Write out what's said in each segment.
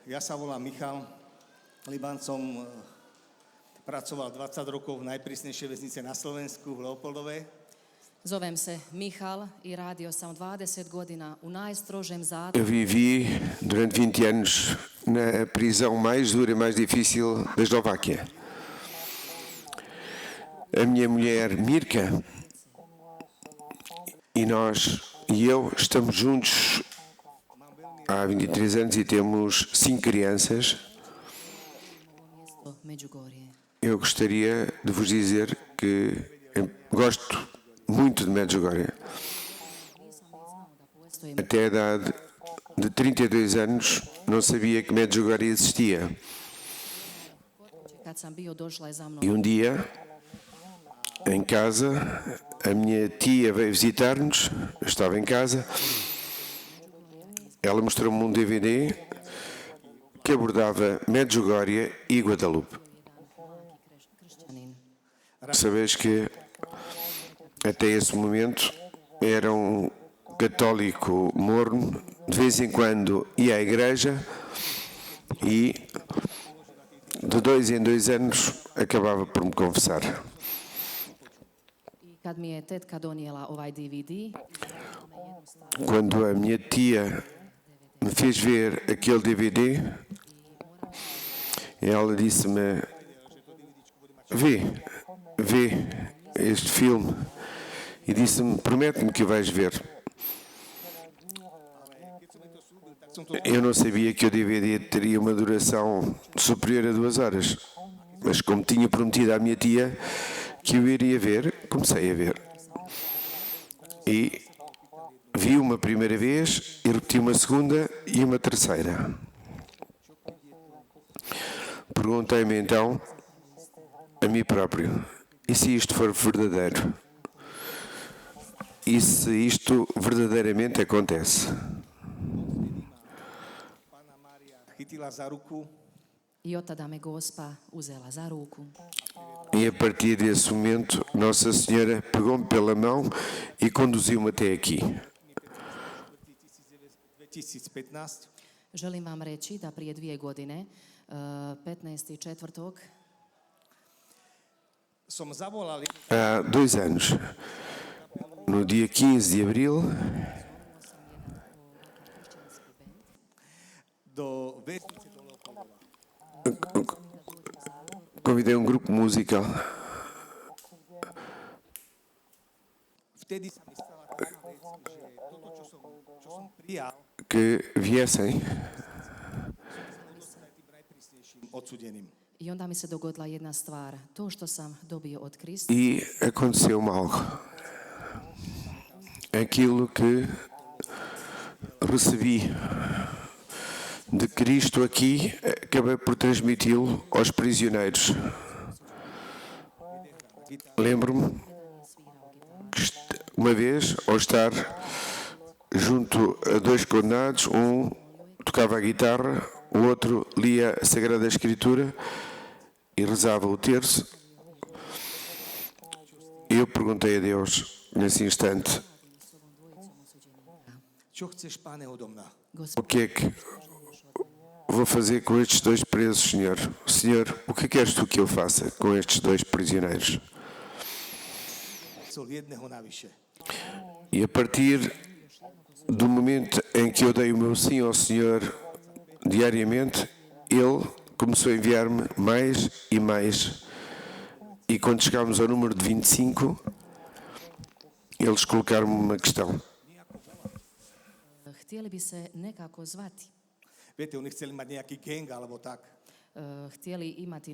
Ja sa volám Michal Liban, som pracoval 20 rokov v najprísnejšej väznici na Slovensku, v Leopoldove. Zovem se Michal e radio sam 20 godina u najstrožem Eu zatvoru. vivi durante 20 anos na prisão mais dura e mais difícil da Eslováquia. A minha mulher Mirka e eu estamos juntos há 23 anos e temos 5 crianças. Međugorje. Eu gostaria de vos dizer que gosto muito de Medjugorje. Até a idade de 32 anos não sabia que Medjugorje existia. Kad sam bio, došla je za mnom. E dia, em casa, a minha tia veio visitar-nos, eu estava em casa, ela mostrou-me DVD que abordava Medjugorje e Guadalupe. Kršćanin. Sabes que até esse momento era um católico morno, de vez em quando ia à igreja e de 2 em 2 anos acabava por me confessar. I kad mi je tetka donijela ovaj DVD, Quando a minha tia me fez ver aquele DVD, ela disse-me: vê este filme. E disse-me: promete-me que o vais ver. Eu não sabia que o DVD teria uma duração superior a 2 horas, mas como tinha prometido à minha tia que eu iria ver, comecei a ver. E vi uma primeira vez e repeti uma segunda e uma terceira. Perguntei-me então a mim próprio: e se isto for verdadeiro? E se isto verdadeiramente acontece? Pána Mária chytila za ruku i od tada me Gospa uzela za ruku. E a partir desse momento, Nossa Senhora pegou-me pela mão e conduziu-me até aqui. 2015. Želim vam reći da prije 2 godine, 15.4. Som zavolal Há 2 anos, no dia 15 de abril, do väznice do Leopoldova. convidei um grupo musical Vtedy sa mi stala taká vec, že toto, čo som prijal, que viessem som aj tým najprísnejším odsudeným. I onda mi se dogodila jedna stvar. To što sam dobio od Krista, e aconteceu-me algo. Aquilo que recebi de Cristo aqui, acabei por transmiti-lo aos prisioneiros. Lembro-me que uma vez, ao estar junto a 2 condenados, um tocava a guitarra, o outro lia a Sagrada Escritura e rezava o terço. Eu perguntei a Deus, nesse instante, Čo chceš, Pane, odo mňa? o que é que vou fazer com estes 2 presos, Senhor? Senhor, o que queres tu que eu faça com estes 2 prisioneiros? Chcel jedného navyše. E a partir do momento em que eu dei o meu sim ao Senhor diariamente, Ele começou a enviar-me mais e mais. E quando chegámos ao número de 25, eles colocaram-me uma questão. htjeli bi se nekako zvati. Viete, oni chceli mať nejaký gang alebo tak. Htjeli imati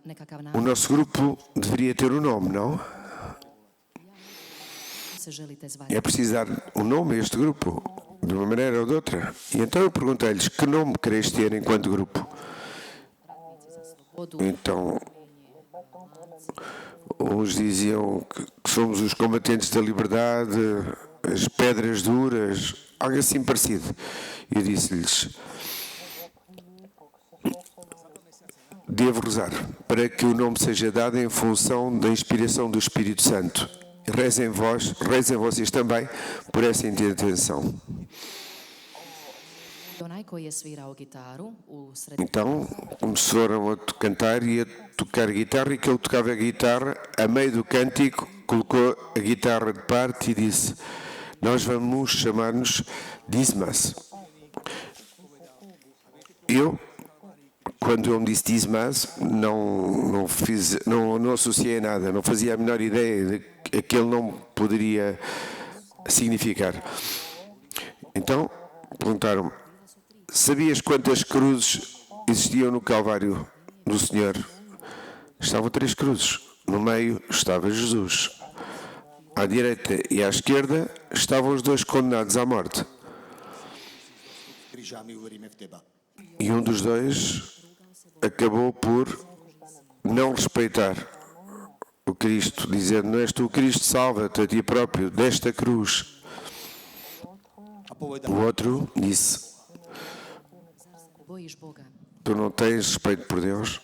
nekakav O naziv. nosso grupo deveria ter um nome, não? Se želite zvati. É preciso dar um nome a este grupo, de uma maneira ou de outra. E então eu perguntei-lhes: que nome quereis ter enquanto grupo? Vodu, Então, uns diziam que somos os combatentes da liberdade, as pedras duras, algo assim parecido. Eu disse-lhes: devo rezar para que o nome seja dado em função da inspiração do Espírito Santo. Rezem vocês também por essa intenção. onaj ako je svirao gitaru u sredini. Então começaram a cantar e a tocar guitarra, e que ele tocava a guitarra, a meio do cântico colocou a guitarra de parte e disse: nós vamos chamar-nos Dismas. Eu, quando ele me disse Dismas, não associei nada, não fazia a menor ideia de que aquele não poderia significar. Então perguntaram-me: sabias quantas cruzes existiam no Calvário do Senhor? Estavam 3 cruzes. No meio estava Jesus. À direita e à esquerda estavam os 2 condenados à morte. E um dos 2 acabou por não respeitar o Cristo, dizendo: não és tu o Cristo, salva-te a ti próprio desta cruz. O outro disse: Bojiš Boga, tu não tens respeito por Deus?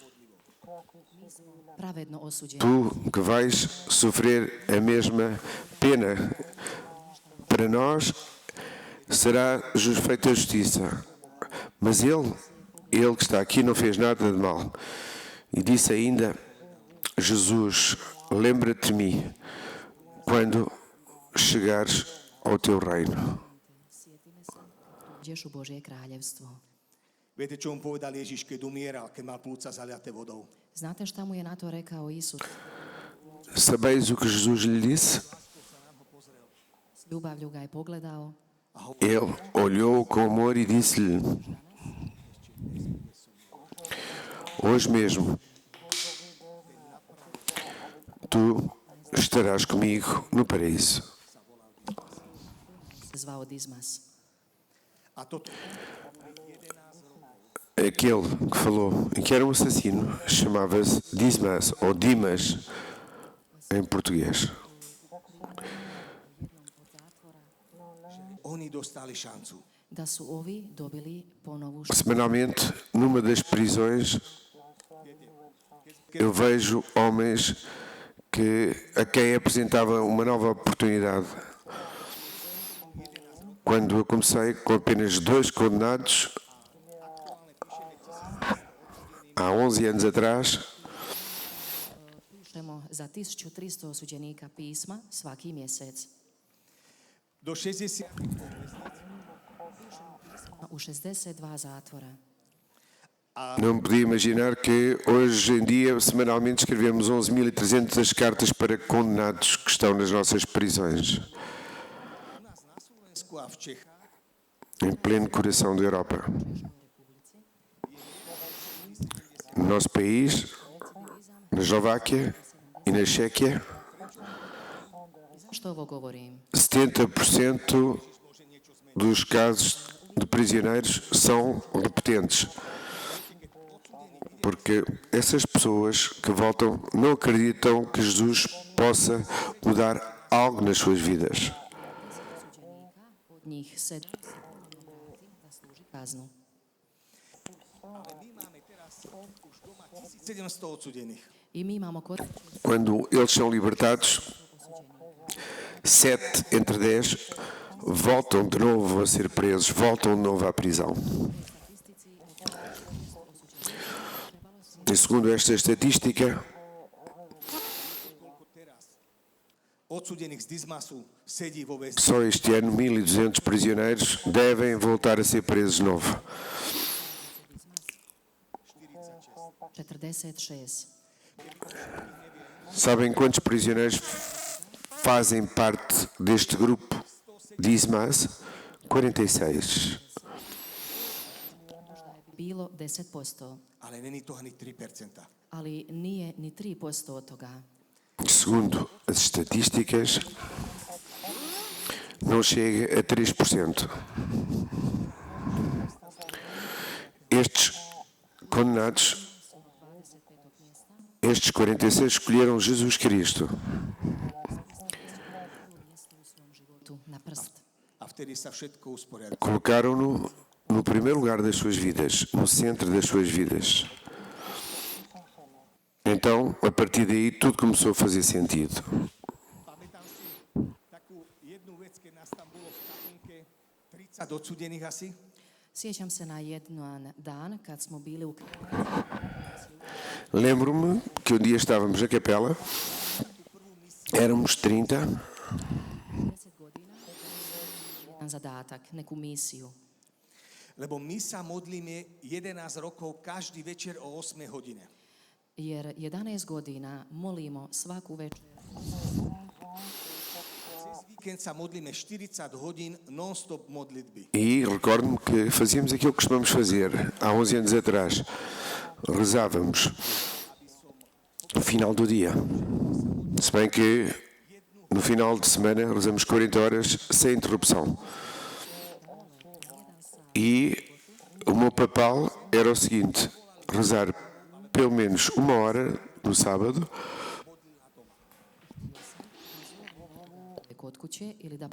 pravedno osuđen. Tu que vais sofrer a mesma pena, para nós será feita a justiça. Mas ele que está aqui não fez nada de mal. E disse ainda: Jesus, lembra-te de mim quando chegares ao teu reino. Uđeš u Božje kraljevstvo. Viete, čo on povedal Ježiš, keď umieral, keď mal plúca zaliaté vodou? Znate šta mu je na to rekao Isus? Sabeis o que Jesus lhe disse? S ljubavlju ga je pogledao. Ele olhou com amor e disse-lhe: hoje mesmo tu estarás comigo no paraíso. Se zvao Dismas. A toto Aquele que falou e que era um assassino chamava-se Dismas ou Dimas em português. oni dostali šancu. Da su ovi dobili ponovu šansu. Semanalmente, numa das prisões, eu vejo homens a quem apresentava uma nova oportunidade. Quando eu comecei com apenas 2 condenados, há 11 anos atrás, Pišemo za 1300 osuđenika pisma svaki mjesec. Do 60 U 62 zatvora. não me podia imaginar que hoje em dia, semanalmente, escrevemos 11.300 cartas para condenados que estão nas nossas prisões, na Slovensku a v Čechách em pleno coração da Europa. No nosso país, na Eslováquia e na Čéquia, Zašto ovo govorim? 70% dos casos de prisioneiros são repetentes. Porque essas pessoas que voltam não acreditam que Jesus possa mudar algo nas suas vidas. Od njih 7 zasluži kaznu. my máme teraz už doma 1700 odsudených. I mi imamo kod Quando eles são libertados, 7 entre 10 voltam de novo a ser presos, voltam de novo à prisão. E segundo esta estatística, Odsudených z Dismasu sedí vo väznici. só este ano 1.200 prisioneiros devem voltar a ser presos de novo. 46. Sabem quantos prisioneiros fazem parte deste grupo Dismas? 46. Bilo 10%, Ale není to ani 3%. ali nije ni 3% od toga. Segundo as estatísticas, não chega a 3%. Estes condenados, estes 46 escolheram Jesus Cristo. U svom životu na prst. A vtedy sa všetko usporiada. Colocaram-no no primeiro lugar das suas vidas, no centro das suas vidas. Então, a partir daí, tudo começou a fazer sentido. Pamätám si takú jednu vec, keď nás tam bolo v kabinke 30 odsudených asi. Sjećam se na jedan dan kad smo bili u Lembro-me que um dia estávamos na capela, éramos 30, 10 godina, jedan zadatak, neku misiju. Lebo my sa modlíme 11 rokov každý večer o 8 hodine. Jer 11 godina molimo svaku večer. Cez víkend sa modlíme 40 hodín non-stop modlitby. e recordo-me que fazíamos aquilo que costumamos fazer há 11 anos atrás. Rezávamos no final do dia. Se bem que no final de semana rezamos 40 horas sem interrupção. E o meu papel era o seguinte: rezar pelo menos 1 hora no sábado Kod kuće ili da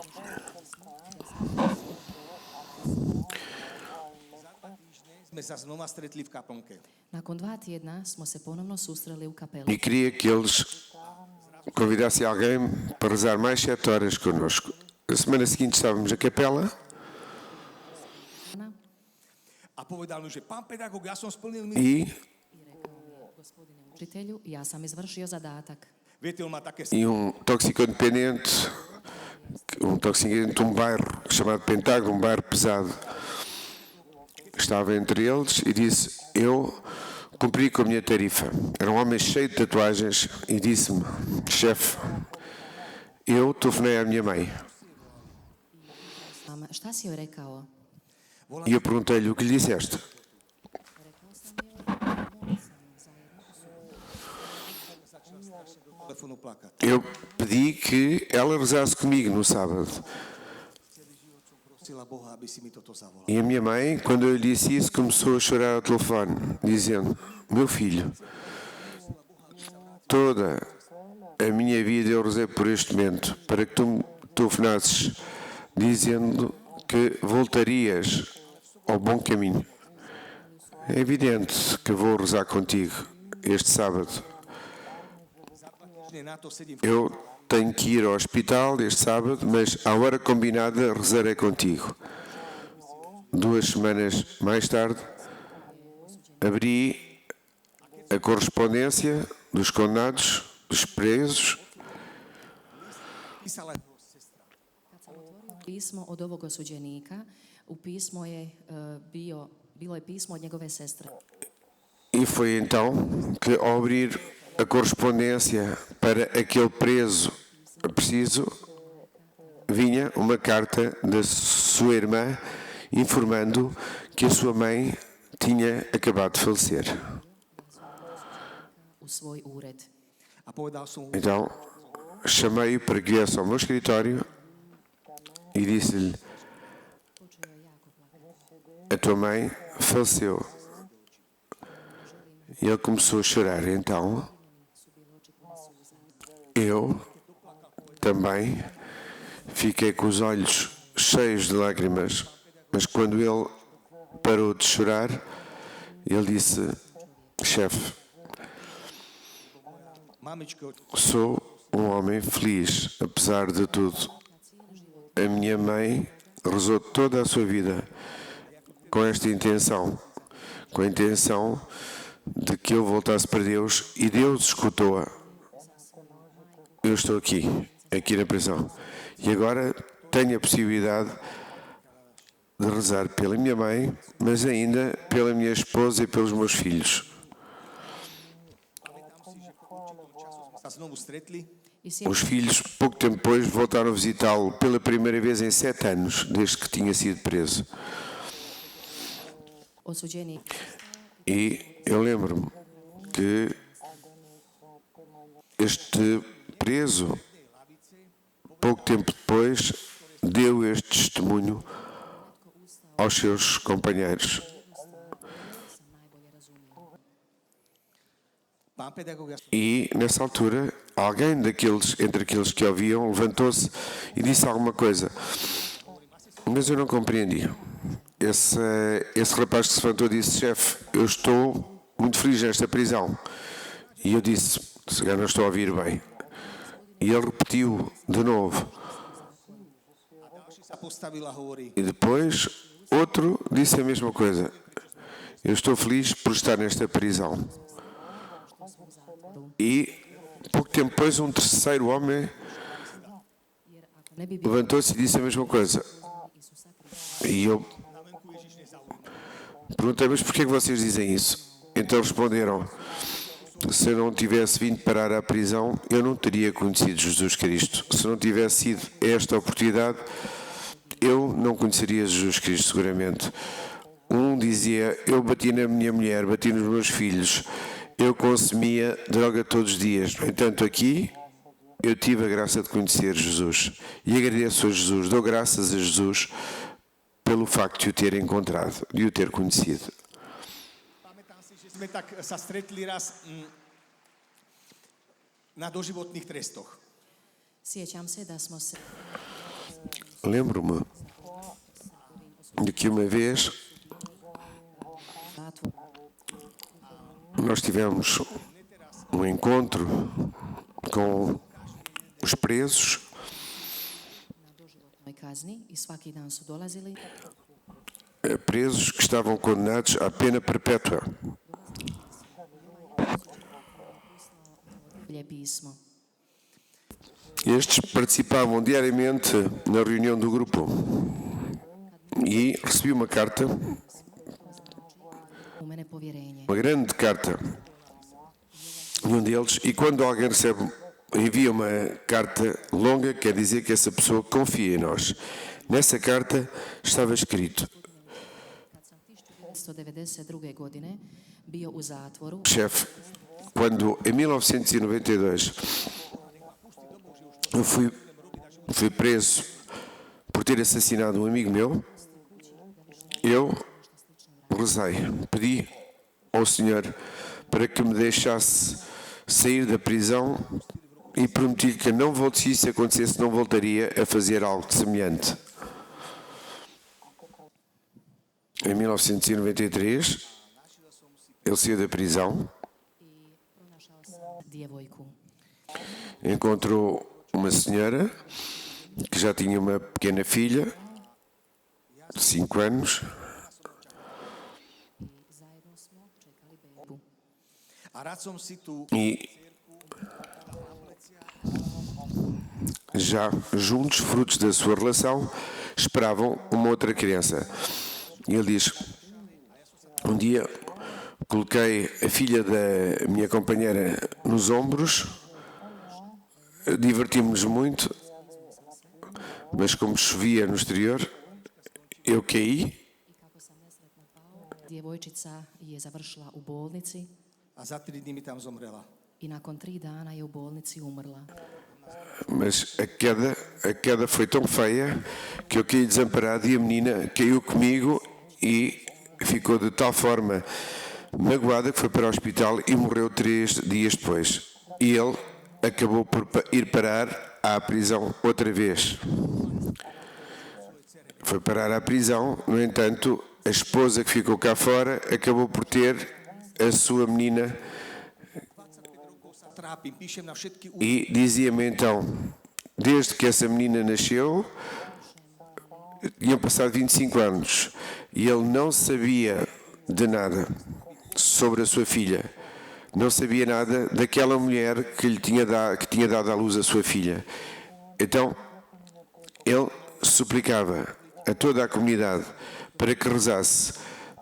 Sme sa znova stretli v kaplnke. nakon 2 tjedna smo se ponovno susreli u kapeli. e queria que eles convidassem alguém para rezar mais 7 horas connosco. A semana seguinte estávamos na capela A povedal mi, že pán pedagóg, ja som splnil e I rekao mi, gospodine učitelju, ja sam izvršio zadatak. Viete, on má také... um toxicodependente, de um bairro chamado Pentágono, um bairro pesado, estava entre eles e disse: eu cumpri com a minha tarifa. Era um homem cheio de tatuagens e disse-me: chefe, eu telefonei à minha mãe. Šta si joj rekao? E eu perguntei-lhe: o que lhe disseste? Rekao sam joj, molio sam za jednu telefonu plakať. Eu pedi que ela rezasse comigo no sábado. Prosila Boha, aby si mi toto zavolal. E a minha mãe, quando eu lhe disse isso, começou a chorar ao telefone, dizendo: meu filho, toda a minha vida eu rezei por este momento, para que tu me telefonasses dizendo que voltarias ao bom caminho. É evidente que vou rezar contigo este sábado. Na to sedím Eu tenho que ir ao hospital este sábado, mas à hora combinada rezarei contigo. 2 semanas mais tarde, abri a correspondência dos condenados, dos presos, písala Kad sam otvorio pismo od ovog osuđenika, u pismo je bilo je pismo od njegove sestre. e foi então que, ao abrir a correspondência para aquele preso preciso, vinha uma carta da sua irmã informando que a sua mãe tinha acabado de falecer. U svoj ured. a povedal som mu, Então, chamei-o para que viesse ao meu escritório e disse-lhe: a tua mãe faleceu. E ele começou a chorar. Então, eu também fiquei com os olhos cheios de lágrimas, mas quando ele parou de chorar, ele disse: chefe, mamičko, sou um homem feliz, apesar de tudo. A minha mãe rezou toda a sua vida com esta intenção, com a intenção de que eu voltasse para Deus, e Deus escutou-a. Eu estou aqui na prisão, e agora tenho a possibilidade de rezar pela minha mãe, mas ainda pela minha esposa e pelos meus filhos. sa znovu stretli. I Os filhos, pouco tempo depois, voltaram a visitá-lo pela primeira vez em 7 anos, desde que tinha sido preso. osuđenik E eu lembro-me que este preso, pouco tempo depois, deu este testemunho aos seus companheiros. sam najbolje razumio. Pán pedagóg, ja som E, nessa altura, alguém entre aqueles que ouviam levantou-se e disse alguma coisa. Mas eu não compreendi. Esse rapaz que se levantou disse: chefe, eu estou muito feliz nesta prisão. E eu disse: se calhar não estou a ouvir bem. E ele repetiu de novo. sa postavila a hovorí, E depois Outro disse a mesma coisa. Eu estou feliz por estar nesta prisão. E pouco tempo depois um terceiro homem levantou-se e disse a mesma coisa. E eu perguntei, mas porquê que vocês dizem isso? Então responderam, se eu não tivesse vindo parar à prisão, eu não teria conhecido Jesus Cristo. Se não tivesse sido esta oportunidade, eu não conheceria Jesus Cristo seguramente. Um dizia, eu bati na minha mulher, bati nos meus filhos, eu consumia droga todos os dias. No entanto, aqui eu tive a graça de conhecer Jesus. E agradeço a Jesus, dou graças a Jesus pelo facto de o ter encontrado, de o ter conhecido. Pamätám si, že sme tak sa stretli raz na doživotných trestoch. Sjećam se da smo se Lembro-me de que uma vez nós tivemos um encontro com os presos na kazni i svaki dan su dolazili. Presos que estavam condenados à pena perpétua. Pismo. Estes participavam diariamente na reunião do grupo e recebi uma carta, U mene povjerenje. uma grande carta de um deles, e quando alguém envia uma carta longa, quer dizer que essa pessoa confia em nós. Nessa carta estava escrito: 1992. godine bio u zatvoru. chefe, quando em 1992 eu fui preso por ter assassinado um amigo meu, eu rezei, pedi ao Senhor para que me deixasse sair da prisão e prometi que não se isso acontecesse, não voltaria a fazer algo semelhante. Em 1993, ele saiu da prisão, Djevojku. encontrou uma senhora que já tinha uma pequena filha de 5 anos. Zajedno smo čekali bebu. A rád som si tu E já juntos, frutos da sua relação, esperavam uma outra criança. E ele diz: um dia coloquei a filha da minha companheira nos ombros, divertimos-nos muito, mas como chovia no exterior, eu caí Kako sam nesretno pao, djevojčica je završila u bolnici a za 3 dní mi tam zomrela. i nakon 3 dana je u bolnici umrla. mas a queda foi tão feia que eu caí desamparado e a menina caiu comigo e ficou de tal forma magoada que foi para o hospital e morreu 3 dias depois. E ele acabou por ir parar à prisão outra vez. Foi parar à prisão, no entanto, a esposa que ficou cá fora acabou por ter a sua menina Trápim, píšem na všetky e dizia-me então, desde que essa menina nasceu, tinham passado 25 anos e ele não sabia de nada sobre a sua filha. Não sabia nada daquela mulher que tinha dado à luz a sua filha. Então, ele suplicava a toda a comunidade para que rezasse,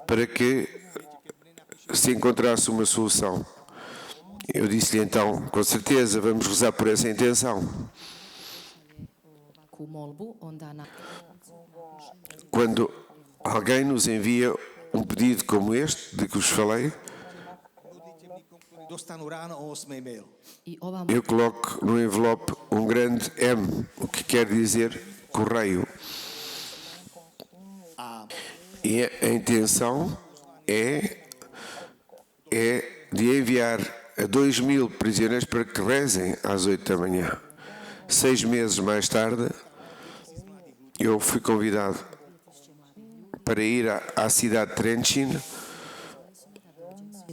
para que se encontrasse uma solução. Eu disse-lhe então, com certeza, vamos rezar por essa intenção. Ovakvu molbu, onda na Quando alguém nos envia um pedido como este, de que vos falei, modlitebníkom, ktorí dostanú ráno o 8 mail. i ova eu coloco no envelope um grande M, o que quer dizer correio. E a intenção é de enviar a 2.000 prisioneiros para que rezem às 8 da manhã. 6 meses mais tarde, eu fui convidado para ir à cidade de Trenčín,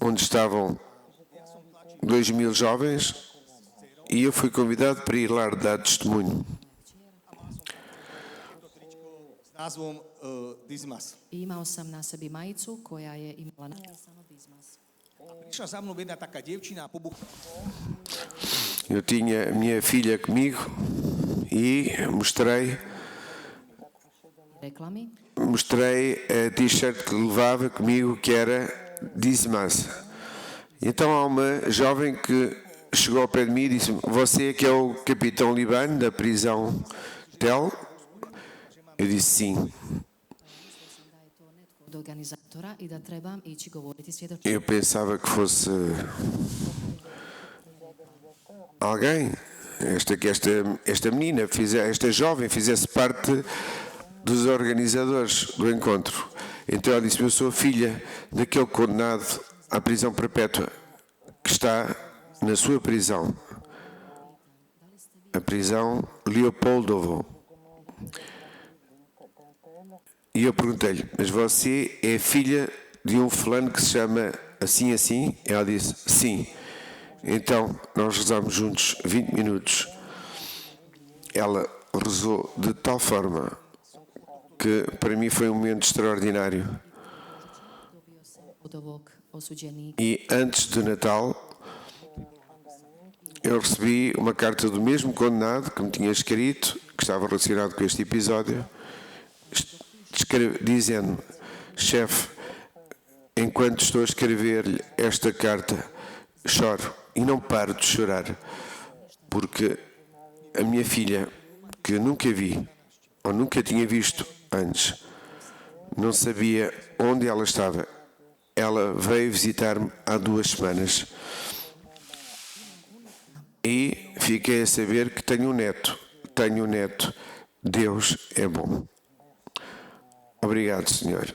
onde estavam 2.000 jovens, e eu fui convidado para ir lá dar testemunho. S názvom Dismas. I imao sam na sebi majicu koja je imala napisano Dismas. Prišla za mnou jedna taká dievčina a pobuchla. Eu tinha a minha filha comigo e mostrei a t-shirt que levava comigo, que era Dismas. Então há uma jovem que chegou ao pé de mim e disse: "Você que é o capitão Libano da prisão Tel?" Eu disse sim. Od organizatora i da trebam ići govoriti svjedočenje. Eu pensava que fosse alguém, esta menina, esta jovem fizesse parte dos organizadores do encontro. Então ela disse: "Eu sou a filha daquele condenado à prisão perpétua que está na sua prisão, a prisão Leopoldovo." E eu perguntei-lhe: "Mas você é filha de um fulano que se chama assim assim?" Ela disse: "Sim." Então nós rezamos juntos 20 minutos. Ela rezou de tal forma que para mim foi um momento extraordinário. Od ovog osuđenika. E antes do Natal eu recebi uma carta do mesmo condenado que me tinha escrito, que estava relacionado com este episódio, dizendo: "Chefe, enquanto estou a escrever-lhe esta carta, choro e não paro de chorar, porque a minha filha, que nunca vi ou nunca tinha visto antes, não sabia onde ela estava. Ela veio visitar-me há 2 semanas e fiquei a saber que tenho um neto. Deus é bom." Obrigado, Senhor.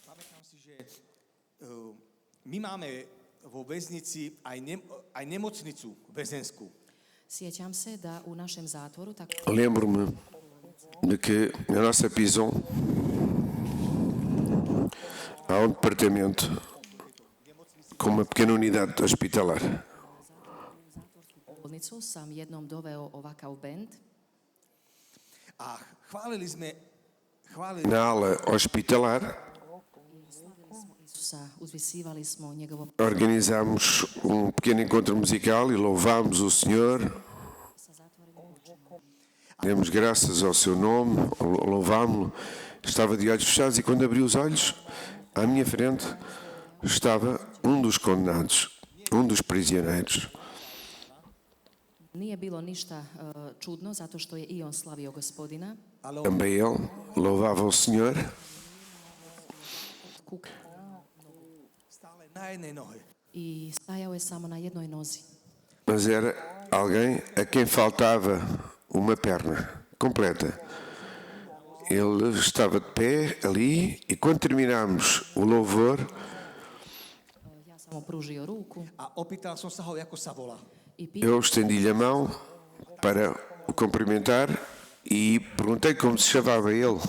Pamätám si, že my máme vo väznici aj nemocnicu väzenskú. Sjećam se da u našem zatvoru tako Lembro-me de que na nossa prisão há um departamento com uma pequena unidade hospitalar. bolnicu sam jednom doveo ovakav bend A chválili Na ala hospitalar Isusa, uzvisivali smo njegovo organizámos um pequeno encontro musical e louvámos o Senhor. Demos graças ao seu nome, louvámo-lo. Estava de olhos fechados e quando abri os olhos, à minha frente estava um dos condenados, um dos prisioneiros. Nije bilo ništa čudno, zato što je i on slavio Gospodina. Também ele louvava o Senhor. Kuk stále na jednej nohe. I stajao je samo na jednoj nozi. Mas era alguém a quem faltava uma perna completa. Ele estava de pé ali e quando terminámos o louvor, Ja sam mu pružio ruku A opýtal som sa ho, ako sa volá. i pitao eu estendi-lhe a mão para o cumprimentar e perguntei como se chamava ele.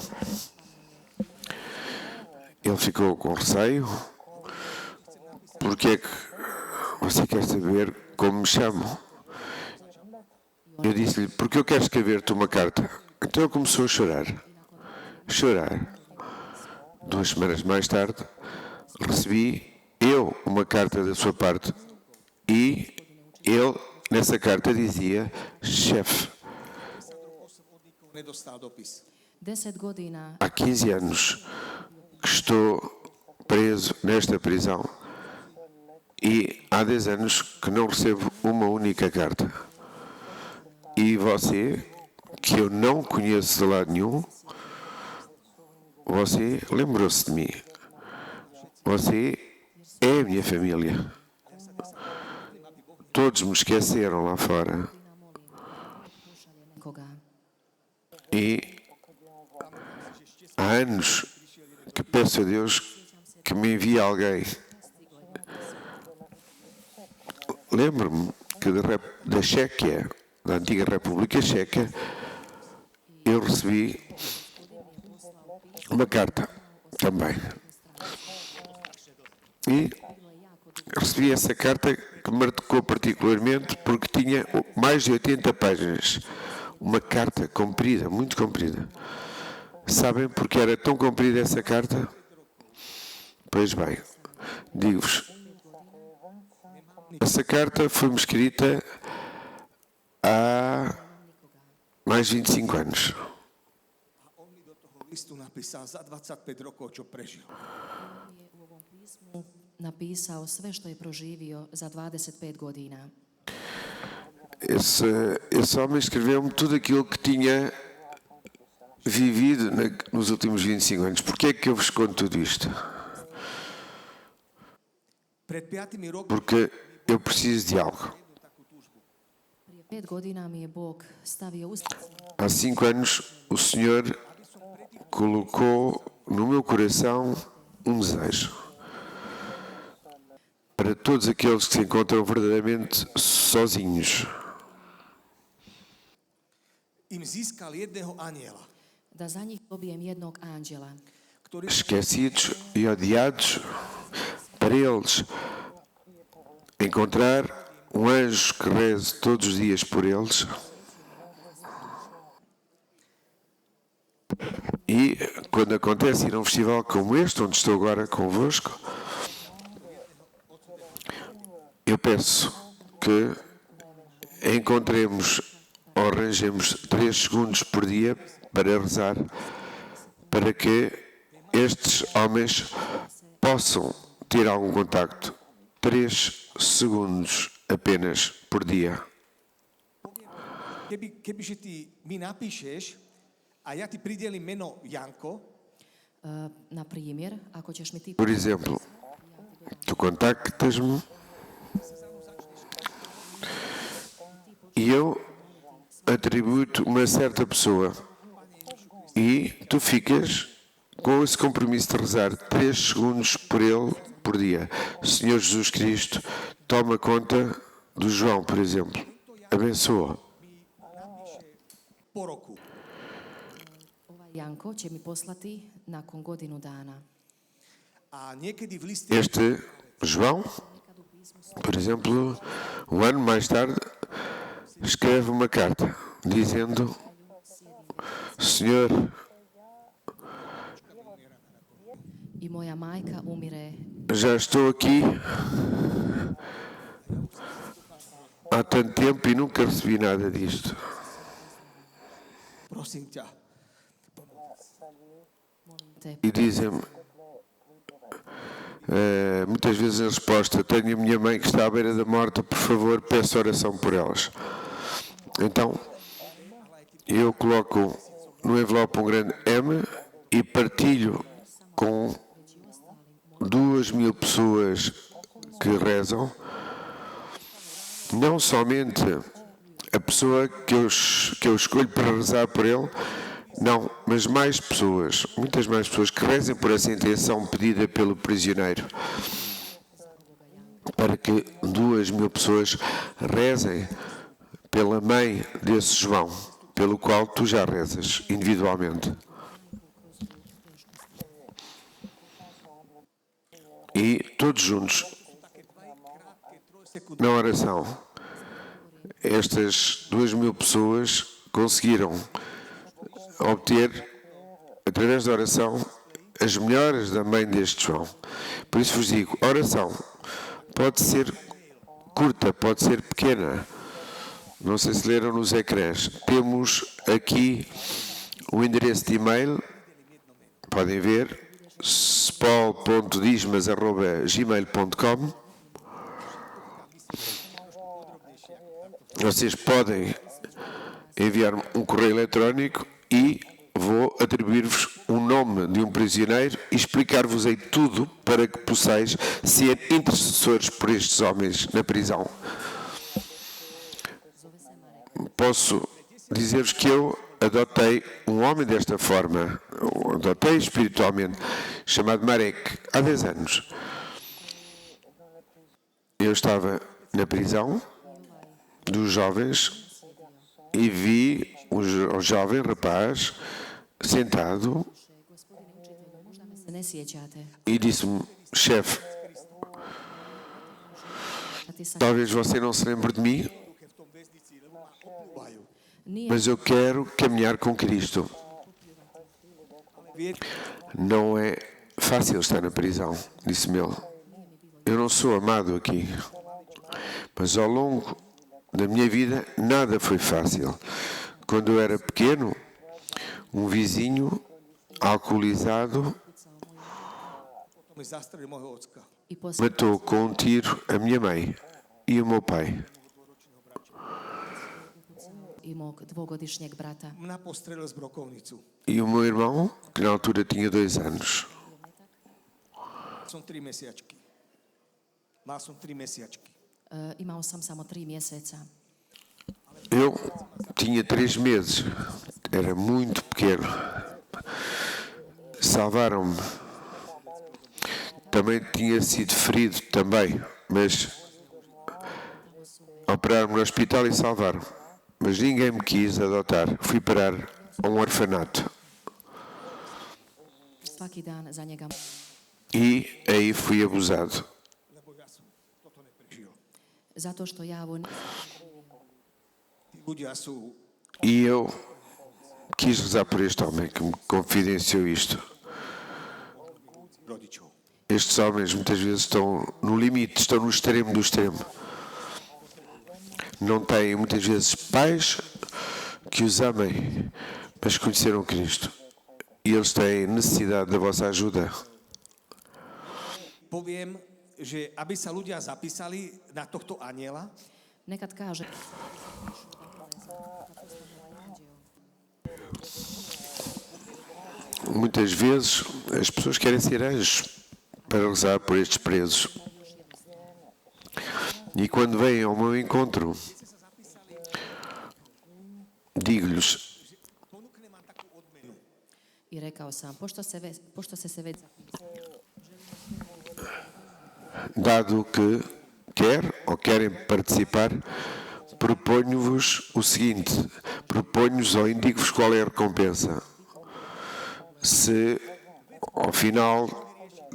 Ele ficou com receio. Porque é que você quer saber como me chamo? Eu disse-lhe: "Porque eu quero escrever-te uma carta." Então ele começou a chorar. 2 semanas mais tarde, recebi eu uma carta da sua parte e ele, nessa carta, dizia: "Chefe, Nedostal dopis. 10 godina há 15 anos que estou preso nesta prisão e há 10 anos que não recebo uma única carta. E você, que eu não conheço de lado nenhum, você lembrou-se de mim. Você é a minha família. Todos me esqueceram lá fora. nekoga. E há anos que peço a Deus que me envie alguém." Lembro-me que da Chequia, da antiga República Checa, eu recebi uma carta também. E recebi essa carta que me marcou particularmente porque tinha mais de 80 páginas. Uma carta comprida, muito comprida. Sabem porque era tão comprida essa carta? Pois bem, digo-vos, essa carta foi-me escrita há mais de 25 anos. On mi do toho listu napísal za 25 rokov, čo prežil. Je u ovom pismu napisao sve što je proživio za 25 godina. Esse homem escreveu-me tudo aquilo que tinha vivido nos últimos 25 anos. Porquê é que eu vos conto tudo isto? Pred 5 rokmi Porque eu preciso de algo. Prije 5 godina mi je Bog stavio usta Há 5 anos o Senhor colocou no meu coração um desejo para todos aqueles que se encontram verdadeiramente sozinhos. im získal jedného aniela, da za njih dobijem jednog anđela, ktorý Esquecidos e odiados, para eles encontrar um anjo que reze todos os dias por eles e quando acontece ir a um festival como este, onde estou agora convosco, eu peço que encontremos ou arranjemos 3 segundos por dia para rezar, para que estes homens possam ter algum contacto. 3 segundos apenas por dia. kebyže ty mi napíšeš a ja ti pridelím meno Janko, na primjer, ako ćeš mi ti Por exemplo, tu contactas-me e eu atribuo-te uma certa pessoa e tu ficas com esse compromisso de rezar 3 segundos por ele por dia. Senhor Jesus Cristo, toma conta do João, por exemplo. Abençoa. po roku. ovaj Janko će mi poslati nakon godinu dana. A niekedy v liste Este João, por exemplo, um ano mais tarde, escreve uma carta dizendo: Senhor, I moja majka umire já estou aqui há tanto tempo e nunca recebi nada disto. prosím ťa, te. E dizem-me, muitas vezes a resposta: tenho a minha mãe que está à beira da morte, por favor, peço oração por elas. Então, eu coloco no envelope um grande M e partilho com 2.000 pessoas que rezam, não somente a pessoa que eu escolho para rezar por ele, não, mas mais pessoas, muitas mais pessoas que rezem por essa intenção pedida pelo prisioneiro, para que 2.000 pessoas rezem pela mãe desse João, pelo qual tu já rezas individualmente. E todos juntos, na oração, estas 2.000 pessoas conseguiram obter, através da oração, as melhoras da mãe deste João. Por isso vos digo, a oração pode ser curta, pode ser pequena. Não sei se leram nos ecrãs. Temos aqui o endereço de e-mail, podem ver, spol.dismas@gmail.com. Vocês podem enviar um correio eletrónico e vou atribuir-vos o nome de um prisioneiro e explicar-vos aí tudo para que possais ser intercessores por estes homens na prisão. Posso dizer-vos que eu adotei um homem desta forma, adotei espiritualmente, chamado Marek, há 10 anos. Eu estava na prisão dos jovens e vi um jovem rapaz sentado Gospodine učitelju, možda me se ne sjećate. e disse-me: chefe, ty sa... Talvez você não se lembre de mim, v tom väznici, lebo ma opľúvajú. Nie, mas eu quero caminhar com Cristo. Viete, Não é fácil estar na prisão, disse-me ele. Eu não sou amado aqui, mas ao longo da minha vida nada foi fácil. Quando eu era pequeno, um vizinho alcoolizado potom mi zastrelil môjho ocka. i matou com um tiro a minha mãe e o meu pai. i mog dvogodišnjeg brata. Mňa postrelil z brokovnicu. E o meu irmão, que na altura tinha 2 anos. Som 3 mesiačky. Mal som 3 mesiačky. Imal som samo 3 mjeseca. Eu tinha 3 meses, era muito pequeno. Salvaram-me. Também tinha sido ferido também, mas operaram-me no hospital e salvaram. Mas ninguém me quis adotar. Fui parar a um orfanato. Svaki dan za njega. E aí fui abusado. Lebo ja som toto neprežil. Zato što ja ovo Tí ľudia sú E eu quis rezar por este homem que me confidenciou isto. rodičov. Estes homens muitas vezes estão no limite, estão no extremo do extremo. Não têm muitas vezes pais que os amem, mas conheceram Cristo. E eles têm necessidade da vossa ajuda. Poviem, že aby sa ľudia zapísali na tohto aniela, nekad kaže Muitas vezes as pessoas querem ser anjos para rezar por estes presos. E quando vêm ao meu encontro, digo-lhes: ponúknem vám takú odmenu. i rekao sam, pošto ste se već dado que quer ou querem participar, proponho-vos o seguinte, proponho-vos ou indico-vos qual é a recompensa. Se ao final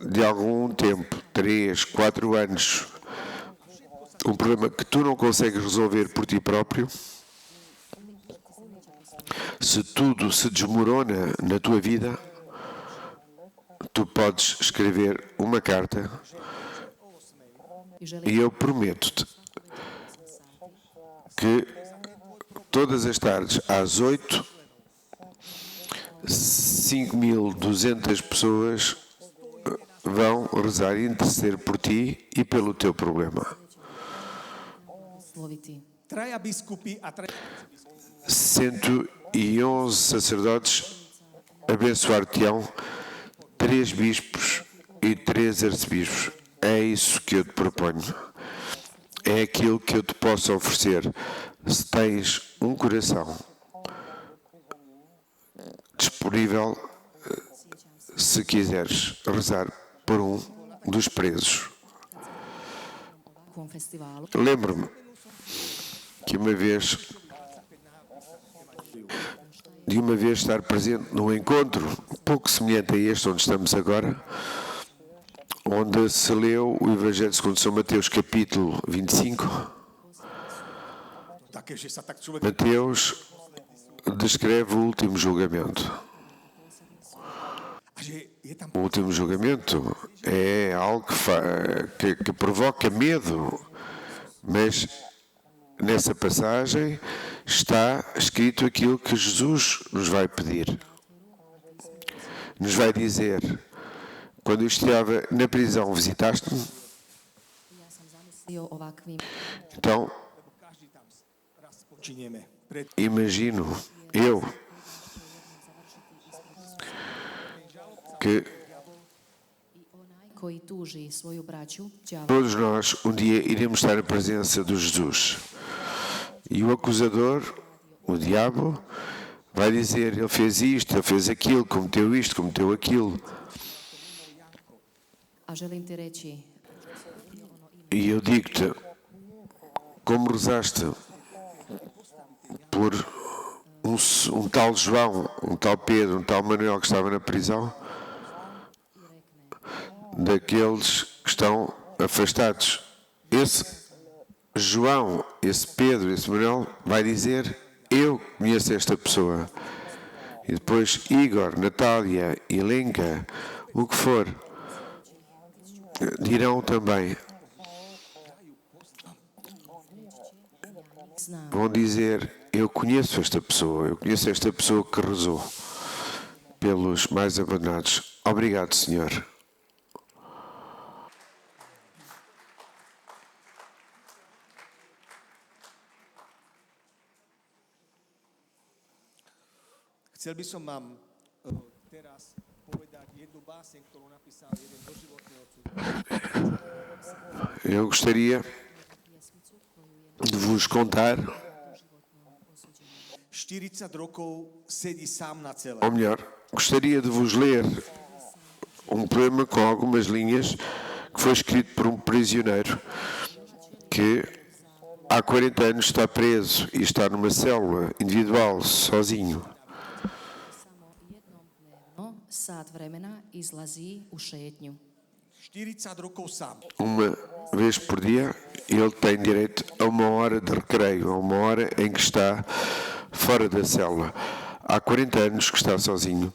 de algum tempo, 3, 4 anos, um problema que tu não consegues resolver por ti próprio, se tudo se desmorona na tua vida, tu podes escrever uma carta i želim e eu prometo-te que todas as tardes, às 8, 5.200 pessoas vão rezar e interceder por ti e pelo teu problema. sloviti. Traja biskupy a traja 111 sacerdotes abençoar-te-ão, 3 bispos e 3 arcebispos. É isso que eu te proponho. É aquilo que eu te posso oferecer. Se tens um coração disponível, se quiseres rezar por um dos presos. U festivalu. Lembro-me que de uma vez estar presente num encontro pouco semelhante a este onde estamos agora, onde se leu o Evangelho segundo São Mateus, capítulo 25. také, že sa tak človek... Mateus descreve o último julgamento. A že je tam... O último julgamento é algo que provoca medo, mas nessa passagem está escrito aquilo que Jesus nos vai pedir. Nos vai dizer: quando eu estava na prisão, visitaste-me? Ja sam zamislio ovakvim Então, Každý tam raz počinieme. Pred... imagino eu que i onaj koji tuži svoju braću, đavo, todos nós um dia iremos estar na presença de Jesus. E o acusador, o diabo, vai dizer: ele fez isto, ele fez aquilo, cometeu isto, cometeu aquilo. a želim ti reći, E eu digo-te, como rezaste por um tal João, um tal Pedro, um tal Manuel que estava na prisão, daqueles que estão afastados. Esse João, esse Pedro, esse Manuel, vai dizer: eu conheço esta pessoa. E depois Igor, Natália, Helenca, o que for, dirão também, Znam. vão dizer: eu conheço esta pessoa que rezou pelos mais abandonados. Obrigado, Senhor. Chcel by som vám teraz povedať jednu báseň, ktorú napísal jeden doživotný odsud. Eu gostaria de vos contar, 40 rokov sedí sám na cele. ou melhor, gostaria de vos ler um poema com algumas linhas que foi escrito por um prisioneiro que há 40 anos está preso e está numa célula individual, sozinho. No, sat vremena izlazí u šetnju. 40 rokov sám. Uma vez por dia, ele tem direito a uma hora de recreio, a uma hora em que está fora da célula. Há 40 anos que está sozinho.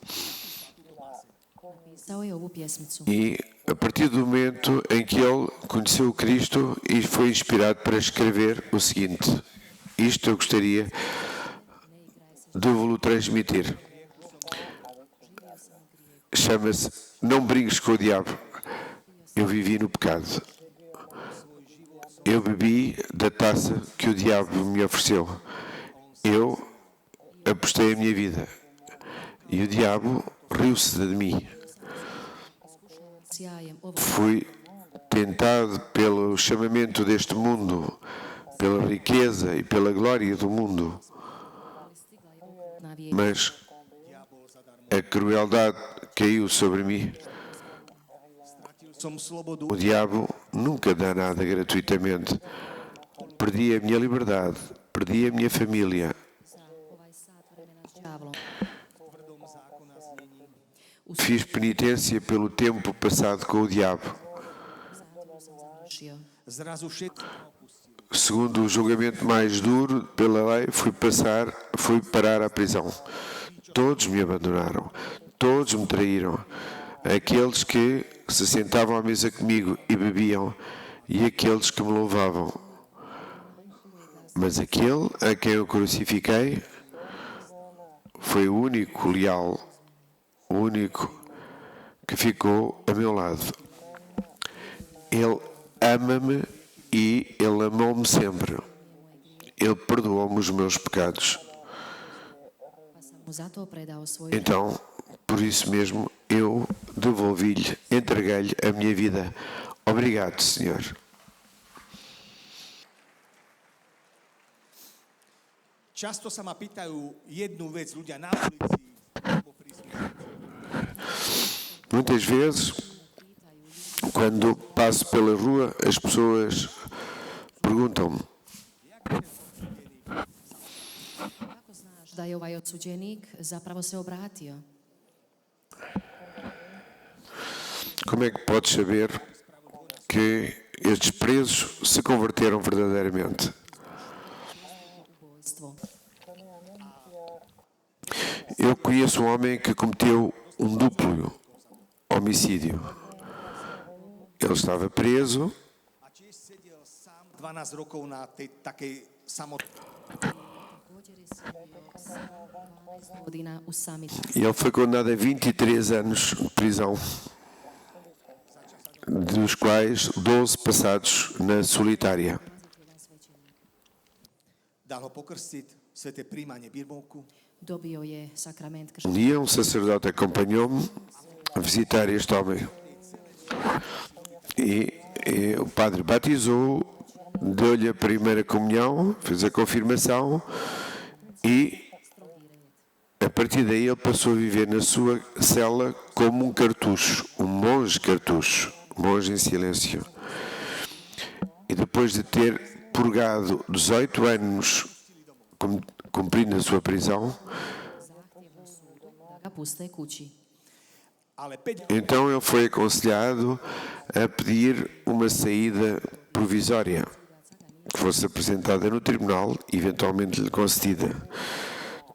Pisao je ovu pjesmicu. E a partir do momento em que ele conheceu o Cristo e foi inspirado para escrever o seguinte: isto eu gostaria de vos transmitir. Chama-se Não Brinques com o Diabo. Eu vivi no pecado. Eu bebi da taça que o diabo me ofereceu. Eu apostei a minha vida. E o diabo riu-se de mim. Sjajem ovog Fui tentado pelo chamamento deste mundo, pela riqueza e pela glória do mundo. na vijeku. Mas a crueldade caiu sobre mim. Som slobodu. O diabo nunca dá nada gratuitamente. Perdi a minha liberdade, perdi a minha família. Ovaj sat vremena s đavlom. Tvrdom zákona znení. Fiz penitência pelo tempo passado com o diabo. Zatvoru sam završio. Zrazu všetko opustil. Segundo o julgamento mais duro pela lei, fui parar à prisão. Todos me abandonaram, todos me traíram. Aqueles que se sentavam à mesa comigo e bebiam, e aqueles que me louvavam. Mas aquele a quem eu crucifiquei foi o único leal, o único que ficou a meu lado. Ele ama-me e Ele amou-me sempre. Ele perdoou-me os meus pecados. Pa sam mu zato predao svoju Então, por isso mesmo, eu devolvi-lhe, entreguei-lhe a minha vida. Obrigado, Senhor. Často sa ma pýtajú jednu vec ľudia na ulici alebo pri službe. Muitas vezes, quando passo pela rua, as pessoas perguntam-me: Kako znaš da je ovaj odsuđenik zapravo se obratio? como é que podes saber que estes presos se converteram verdadeiramente? Ubojstvo. Eu conheço um homem que cometeu um duplo homicídio. Ele estava preso A tiež sedel sám 12 rokov na tej takej samotnej. Također je sjedio sam 12 godina u samici. e ele foi condenado a 23 anos de prisão, dos quais 12 passados na solitária. Dal ho pokrstiť, sveté príjmanie birmovku. Dobio je sakrament Um dia um sacerdote acompanhou-me a visitar este homem e o padre batizou, deu-lhe a primeira comunhão, fez a confirmação e a partir daí ele passou a viver na sua cela como um cartucho, um monge cartucho, monge em silêncio. E depois de ter purgado 18 anos cumprindo a sua prisão, da ga puste kući. Ale 5 então ele foi aconselhado a pedir uma saída provisória. que fosse apresentada no tribunal e eventualmente lhe concedida.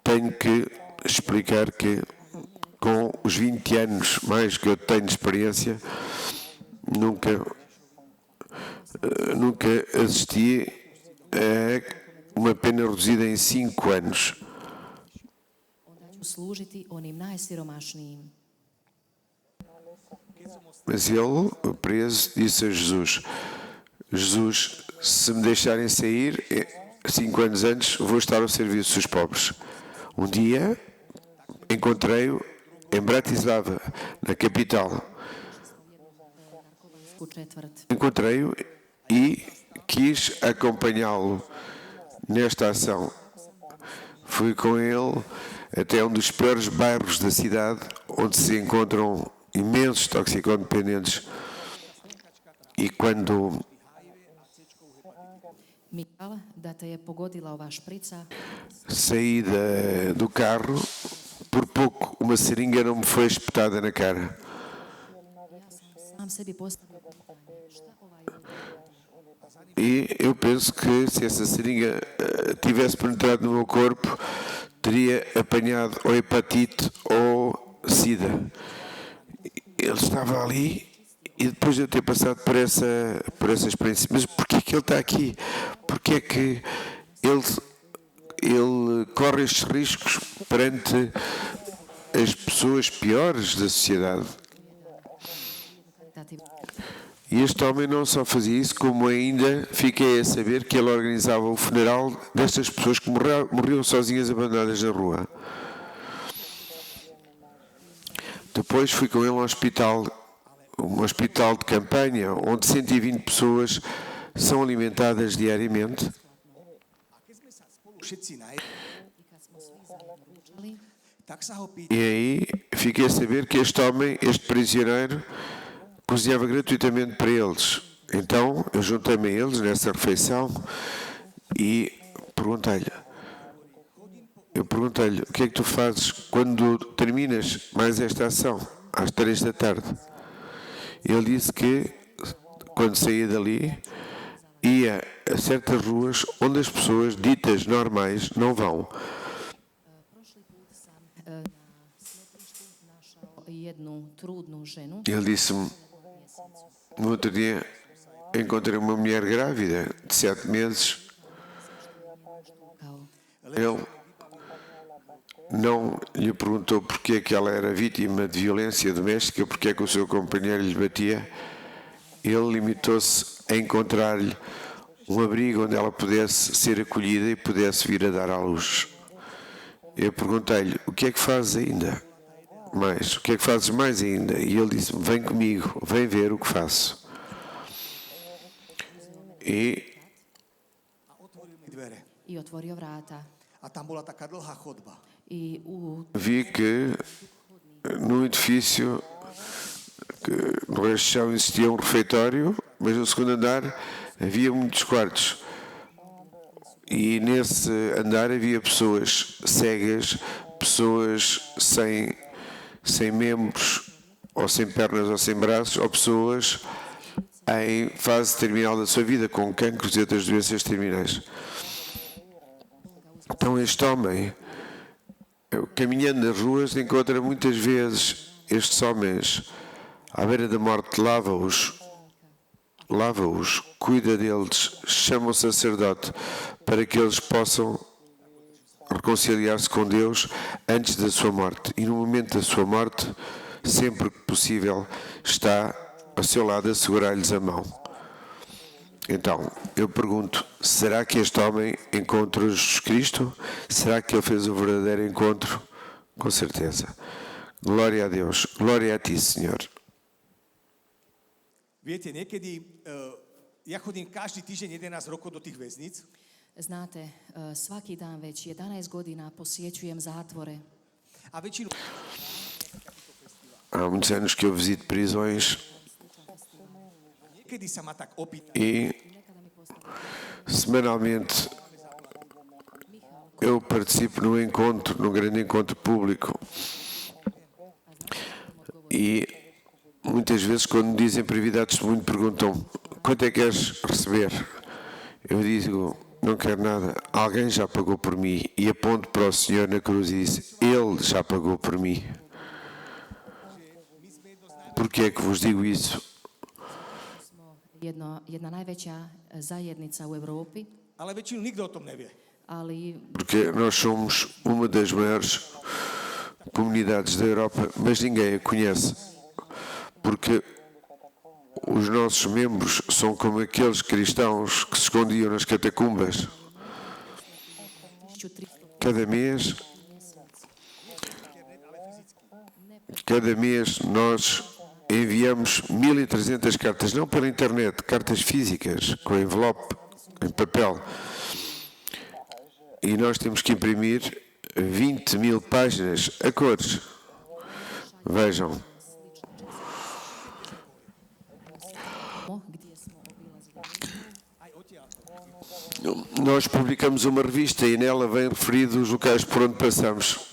Tenho que explicar que, com os 20 anos mais que eu tenho de experiência, nunca assisti a uma pena reduzida em 5 anos. Onda ću služiti onim najsiromašnijim. Mas ele, preso, disse a Jesus: Jesus, se me deixarem sair 5 anos antes, vou estar ao serviço dos pobres. Um dia encontrei-o em Bratislava, na capital. Encontrei-o e quis acompanhá-lo nesta ação. Fui com ele até um dos piores bairros da cidade, onde se encontram imensos toxicodependentes. E quando Michal, da te je pogodila ova šprica, saí do carro, por pouco uma seringa não me foi espetada na cara. sam sebi postavio pitanje, šta ovaj E eu penso que se essa seringa tivesse penetrado no meu corpo, teria apanhado ou hepatite ou sida. Ele estava ali e depois de eu ter passado por essa experiência, mas porquê que ele está aqui? Porquê que ele corre estes riscos perante as pessoas piores da sociedade? karitativ. E este homem não só fazia isso, como ainda fiquei a saber que ele organizava o funeral destas pessoas que morriam sozinhas, abandonadas na rua. Depois fui com ele a um hospital de campanha, onde 120 pessoas são alimentadas diariamente. Všetci na tak sa ho pýta, E aí fiquei a saber que este homem, este prisioneiro, cozinhava gratuitamente para eles. Então eu juntei-me a eles nessa refeição e perguntei-lhe, o que é que tu fazes quando terminas mais esta ação, às 3 da tarde? Ele disse que, quando saía dali, ia a certas ruas onde as pessoas ditas normais não vão. Prošli put sam na smetlištu našao jednu trudnu ženu. Ele disse-me, no outro dia, encontrei uma mulher grávida de 7 meses. Kao, Ele não lhe perguntou porque é que ela era vítima de violência doméstica, porque é que o seu companheiro lhe batia. Ele limitou-se a encontrar-lhe um abrigo onde ela pudesse ser acolhida e pudesse vir a dar à luz. Eu perguntei-lhe, o que é que fazes ainda? Mais, o que é que fazes mais ainda? E ele disse-me, vem comigo, vem ver o que faço. E otvoril mi dvere. I otvorio vrata. A tam bola taká dlhá chodba. I u vi que no edifício, no resto do chão existia um refeitório, mas no segundo andar havia muitos quartos. E nesse andar havia pessoas cegas, pessoas sem membros, ou sem pernas ou sem braços, ou pessoas em fase terminal da sua vida, com cancros e outras doenças terminais. Então este homem, caminhando nas ruas, encontra muitas vezes estes homens à beira da morte, lava-os, cuida deles, chama o sacerdote para que eles possam reconciliar-se com Deus antes da sua morte. E no momento da sua morte, sempre que possível, está ao seu lado a segurar-lhes a mão. Então, eu pergunto, será que este homem encontrou Jesus Cristo? Será que ele fez o verdadeiro encontro? Com certeza. Glória a Deus. Glória a ti, Senhor. Viete, niekedy, ja chodím každý týždeň 11 rokov do tých väzníc znate, svaki dan već 11 godina posjećujem zatvore. a väčšinu Há muitos anos que eu visito prisões niekedy sa ma tak opýta, e semanalmente eu participo num grande encontro público. E muitas vezes, quando me dizem para vir dar testemunho, perguntam quanto é que queres receber? Eu digo, não quero nada, alguém já pagou por mim. E aponto para o Senhor na cruz e disse, Ele já pagou por mim. Por que é que vos digo isso? Jedna najveća zajednica u Europi, Ale väčšinu nikto o tom nevie. ali Porque nós somos uma das maiores comunidades da Europa, mas ninguém a conhece. Porque os nossos membros são como aqueles cristãos que se escondiam nas catacumbas. 1300 Cada mês nós enviamos 1.300 cartas, não pela internet, cartas físicas, com envelope, em papel. E nós temos que imprimir 20.000 páginas a cores. Vejam, gdje smo obilazili. nós publicamos uma revista e nela vem referido os locais por onde passamos.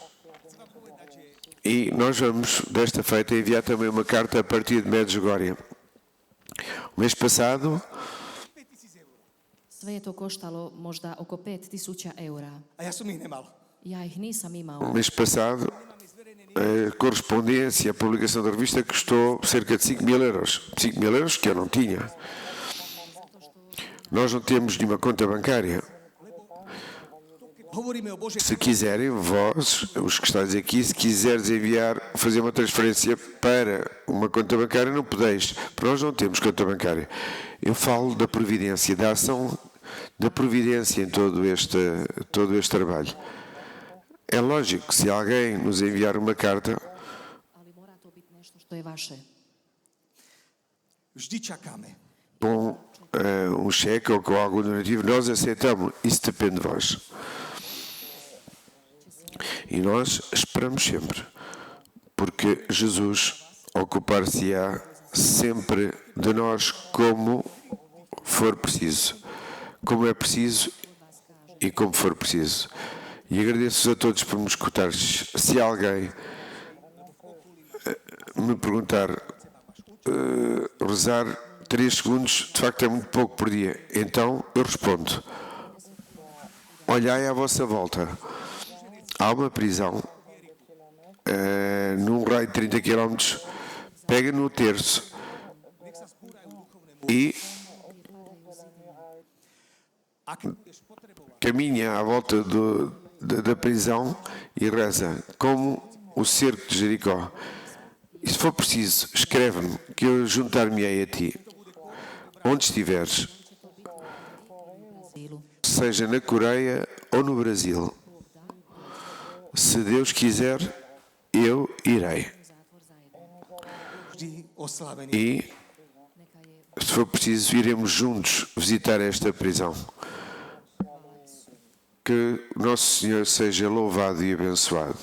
E nós vamos, desta feita, enviar também uma carta a partir de Medjugorje. O mês passado, Sve je to koštalo možda oko 5.000 eura. A ja som ich nemal. Ja ih nisam o imao. mês passado, a correspondência, a publicação da revista custou cerca de 5.000 euros. 5.000 euros que eu não tinha. Nós não temos nenhuma conta bancária. Hovoríme o Božej Se quiserem, vós, os que estáis aqui, se quiseres enviar, fazer uma transferência para uma conta bancária, não podeis, porque nós não temos conta bancária. Eu falo da providência, da ação da providência em todo este trabalho. É lógico que se alguém nos enviar uma carta, Ali mora to biti nešto što je vaše. vždy čakáme. com cheque ou com algo donativo, nós aceitamos. Isso depende de vós. E nós esperamos sempre, porque Jesus ocupar-se-á sempre de nós como for preciso, como é preciso e como for preciso. E agradeço-vos a todos por me escutar. Se alguém me perguntar, rezar 3 segundos, de facto é muito pouco por dia. Então eu respondo, olhai à vossa volta. Há uma prisão num raio de 30 km, pega no terço e caminha à volta da prisão e reza, como o cerco de Jericó. E se for preciso, escreve-me, que eu juntar-me-ei a ti. Onde estiveres, seja na Coreia ou no Brasil. Se Deus quiser, eu irei. Vždy oslavený. E, se for preciso, iremos juntos visitar esta prisão. Que Nosso Senhor seja louvado e abençoado.